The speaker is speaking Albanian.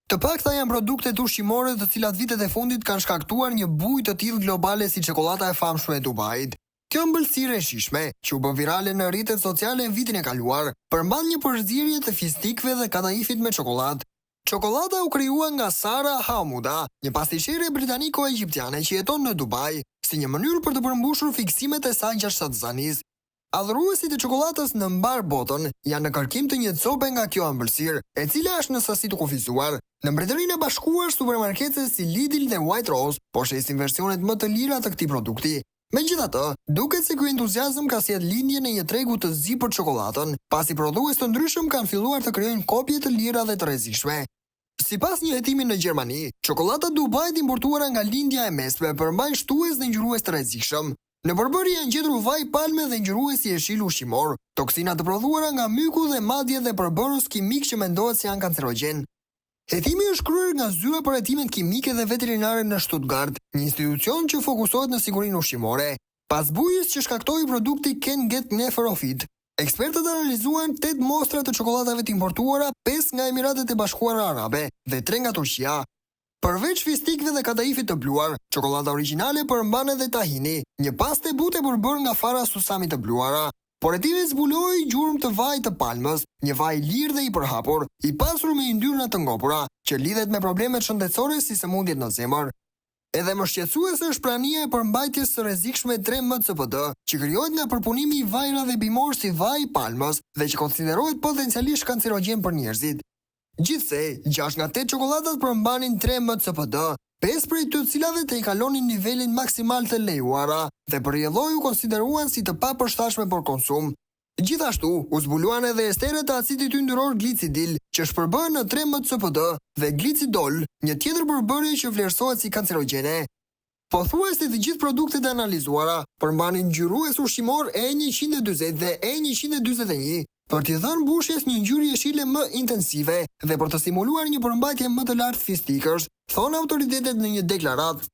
Të pakta janë produktet ushqimore të cilat vitet e fundit kanë shkaktuar një bujë të tillë globale si çokolata e famshme e Dubait. Kjo ëmbëlsirë e shijshme, që u bë virale në rrjetet sociale në vitin e kaluar, përmban një përzierje të fistikëve dhe kadaifit me çokoladë. Çokolada u krijua nga Sara Hamuda, një pastiqere britaniko-egjiptiane që jeton në Dubai, si një mënyrë për të përmbushur fiksimet e saj gjashtatëzanis. Adhuruesit e çokoladës në mbar botën janë në kërkim të një cope nga kjo ëmbëlsirë, e cila është në sasi të kufizuar. Në Mbretërinë e Bashkuar, supermarketet si Lidl dhe White Rose po shesin versionet më të lira të këtij produkti. Megjithatë, duket se ky entuziazëm ka sjellë lindje në një tregu të zi për çokoladën, pasi prodhues të ndryshëm kanë filluar të krijojnë kopje të lira dhe të rrezikshme. Sipas një hetimi në Gjermani, çokolata Dubait importuara nga lindja e mesme përmbajnë shtues dhe ngjyrues të rrezikshëm. Në përbërje janë gjetur vaj palme dhe ngjyrues i jeshil ushqimor, toksina të prodhuara nga myku dhe madje dhe përbërës kimik që mendohet se janë kancerogjen. Hetimi është kryer nga zyra për hetimet kimike dhe veterinare në Stuttgart, një institucion që fokusohet në sigurinë ushqimore. Pas bujës që shkaktoi produkti Can't Get Enough of It, ekspertët analizuan 8 mostra të çokoladave të importuara, 5 nga Emiratet e Bashkuara Arabe dhe 3 nga Turqia. Përveç fistikëve dhe kadaifit të bluar, çokolada origjinale përmban edhe tahini, një pastë e butë e përbërë nga fara susami të bluara. Por hetimi zbuloi gjurmë të vaj të palmës, një vaj i lirë dhe i përhapur, i pasur me yndyrna të ngopura, që lidhet me problemet shëndetësore si sëmundjet në zemër. Edhe më shqetësuese është prania e përmbajtjes së rrezikshme 3-MCPD, që krijohet nga përpunimi i vajra dhe bimor si vaj i palmës dhe që konsiderohet potencialisht kancerogjen për njerëzit. Gjithsej, 6 nga 8 çokoladat përmbanin 3-MCPD, 5 prej të cilave të i kalonin nivelin maksimal të lejuara dhe për rrjedhoi u konsideruan si të papërshtatshme për konsum. Gjithashtu, u zbuluan edhe esteret të acidit yndyror glicidil, që shpërbëhen në 3-MCPD dhe glicidol, një tjetër përbërje që vlerësohet si kancerogjene. Pothuajse të gjithë produktet e analizuara përmbanin ngjyrues ushqimor E140 dhe E141, për t'i dhënë mbushjes një ngjyrë jeshile më intensive dhe për të stimuluar një përmbajtje më të lartë fistikësh, thonë autoritetet në një deklaratë.